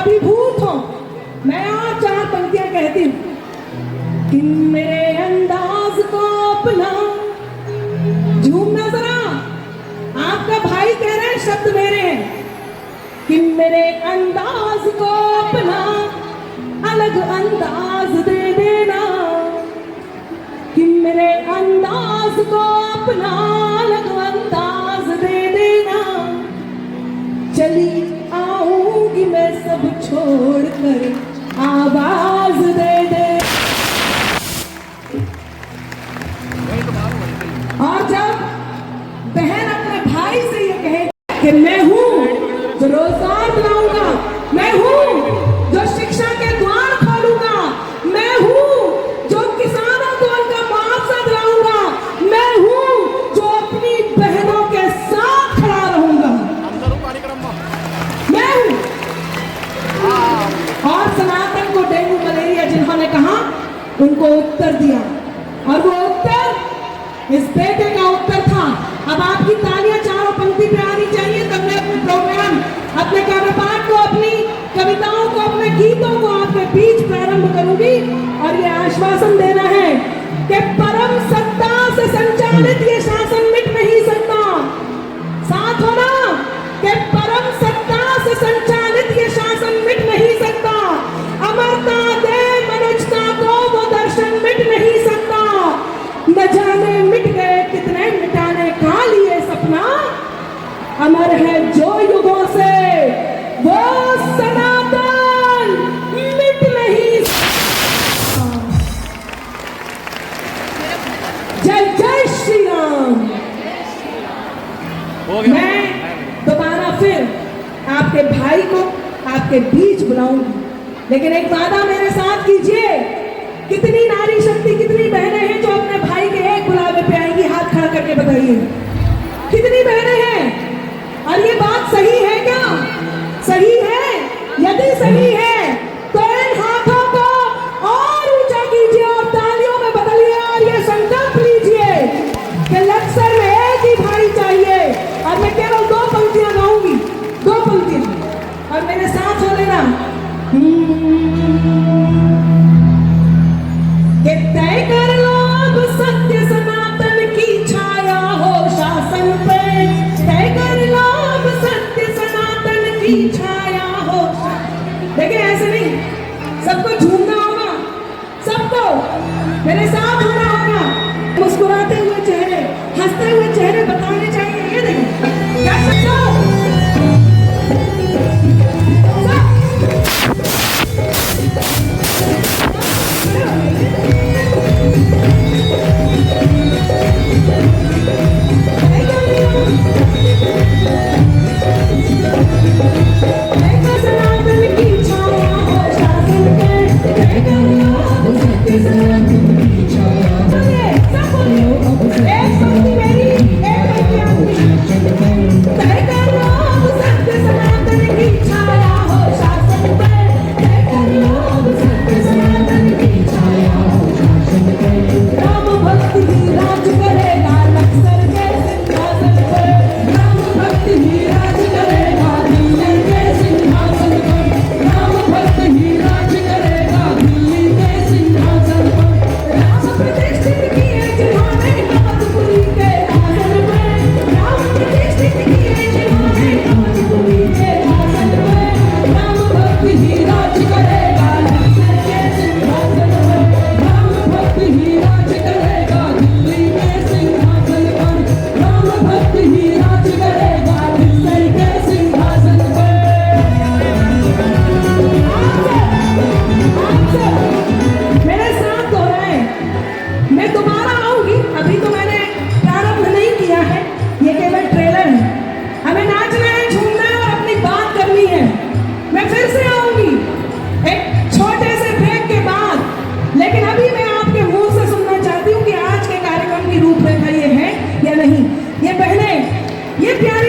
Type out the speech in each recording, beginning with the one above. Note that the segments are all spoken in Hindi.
अभिभूत हो। मैं और चार पंक्तियां कहती हूँ कि मेरे अंदाज को अपना, झूमना जरा, आपका भाई कह रहा है शब्द मेरे हैं कि मेरे अंदाज को अपना अलग अंदाज दे देना, कि मेरे अंदाज को अपना अलग अंदाज दे देना। चली आऊंगी मैं सब छोड़ कर आवाज दे दे। और जब बहन अपने भाई से ये कहे कि मैं हूं जो रोजगार दिलाऊंगा, मैं हूं जो शिक्षा के द्वार खोलूंगा, मैं हूं जो किसानों को उनका मुआवजा दिलाऊंगा, मैं हूं जो अपनी बहनों के साथ खड़ा रहूंगा, मैं हूं। और सनातन को डेंगू मलेरिया जिन्होंने कहा उनको उत्तर दिया, और वो उत्तर इस बेटे का उत्तर था। अब आपकी तालियां चारों पंक्ति पे आनी चाहिए, तब मैं अपने प्रोग्राम, अपने कार्यपाठ को, अपनी कविताओं को, अपने गीतों को आपके बीच प्रारंभ करूंगी। और ये आश्वासन देना है कि परम सत्ता से संचालित ये शासन मिट नहीं सकता। साथ हो ना कि परम सत्ता से संचालित ये शासन मिट नहीं सकता। अमरता दे मनुष्यता को वो दर्शन मिट नहीं सकता। न जाने मिट गए कितने मिटाने का लिए सपना, अमर है जो युगों से वो सनातन मिट नहीं सकता। जय जय श्री राम। मैं दोबारा फिर आपके भाई को आपके बीच बुलाऊंगी, लेकिन एक वादा मेरे साथ कीजिए। कितनी नारी शक्ति, कितनी बहनें हैं जो अपने भाई के एक बुलावे पे आएंगी? हाथ खड़ा करके बताइए कितनी बहनें हैं। और ये बात सही है क्या? सही है? यदि सही है तो इन हाथों को और ऊंचा कीजिए और तालियों में बदलिए और ये संकल्प लीजिए कि लक्सर में एक ही भाई चाहिए। और मैं केवल 2 पंक्तियां गाऊंगी, 2 पंक्तियां, और मेरे साथ हो लेना। कि तय कर लो अब सत्य सनातन की छाया हो शासन पे, तय कर लो अब सत्य सनातन की छाया हो। देखिए ऐसे नहीं, सबको झूमना होगा, सबको मेरे साथ होना होगा। मुस्कुराते हुए चेहरे, हंसते हुए चेहरे बताने चाहिए। ये देखिए क्या सब ये प्यारे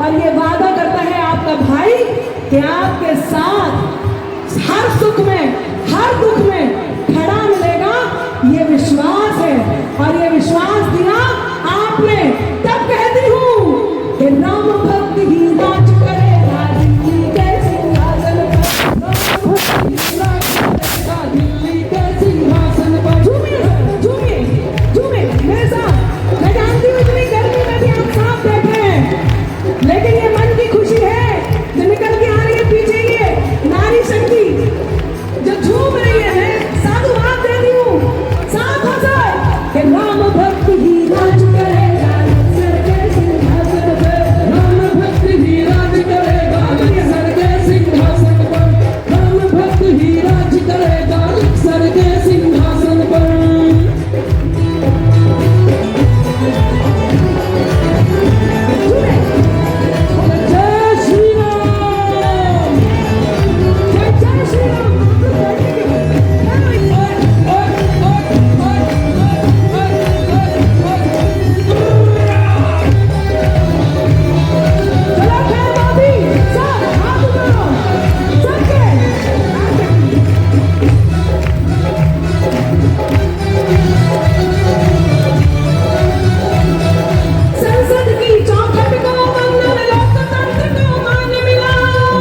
और ये वादा करता है आपका भाई कि आपके साथ हर सुख में हर दुख में खड़ा मिलेगा। ये विश्वास है और ये विश्वास दिया आपने, तब कहती हूँ कि राम भक्त ही राज करेगा दिल्ली के सिंहासन पर, राम भक्त ही राज करेगा दिल्ली के सिंहासन पर। झूमिए झूमिए झूमिए मेरे साथ। मैं जानती हूँ इतनी गर्मी में भी आप साफ बैठे हैं, लेकिन ये मन की खुशी है जो निकल के आ रही है पीछे। ये नारी शक्ति जो झूम रही है, साधुवाद दे रही हूँ साथ हो जाए कि राम भक्त ही राज करेगा सर के सिंहासन पर, राम भक्त ही राज करेगा सर के सिंहासन पर, राम भक्त ही राज करेगा सर के सिंहासन पर। झूमे जय श्री राम। जय श्री राम। चलो खैर भाभी, सब हाथ उठाओ, सबके संसद की चौखट को वंदन, लोकतंत्र को मान मिला।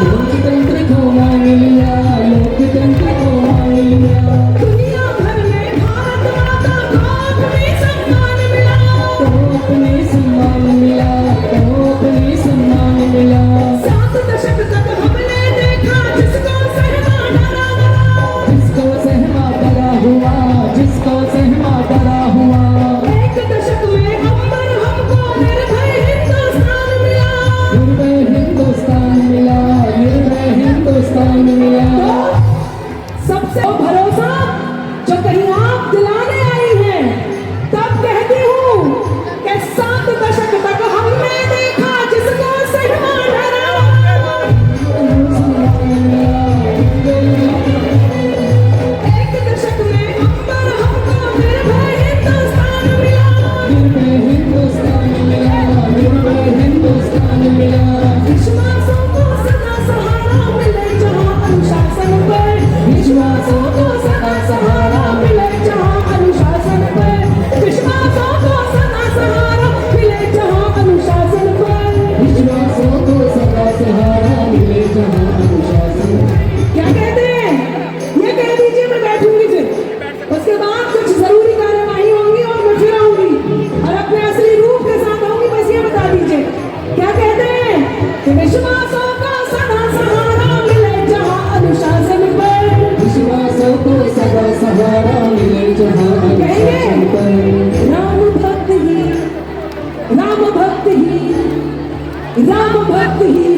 लोकतंत्र को मान लिया, लोकतंत्र को मान लिया। दुनिया भर में भारत माता को अपने सम्मान मिला। तो अपने सम्मान मिला, तो अपने सम्मान मिला। 7 दशक तक हमने देखा जिसको सहमा डरा डरा, जिसको सहमा डरा हुआ, जिसको सहमा डरा हुआ। 1 दशक में अंबर हमको निर्भय हिंदुस्तान मिला। निर्भय हिंदुस्तान मिला, निर्भय हिंदुस्तान मिला। तो सबसे भरोसा जो कहीं आप दिलाने आई हैं, तब कहती हूँ कि 7 दशक तक हमने देखा जिसको सहमा डरा। 1 दशक में अंबर हमको निर्भय हिंदुस्तान मिला। निर्भय हिंदुस्तान मिला, निर्भय हिंदुस्तान मिला। विश्वासों को सदा सहारा मिले जहाँ अनुशासन पर, विश्वासों को सदा सहारा मिले जहाँ अनुशासन पर, विश्वासों को सदा सहारा मिले जहाँ अनुशासन पर। विश्वासों को सदा सहारा मिले जहाँ अनुशासन। क्या कहते हैं? ये कह दीजिए मैं बैठूंगी, फिर उसके बाद कुछ जरूरी कार्यवाही होंगी और मैं फिर आऊंगी और अपने असली रूप के साथ आऊंगी। बस ये बता दीजिए क्या कहते हैं कि विश्वासों का सदा सहारा मिले जहाँ अनुशासन पर। विश्वासों को सदा सहारा मिले जहाँ अनुशासन पर। राम भक्त ही राम भक्त ही राम भक्त ही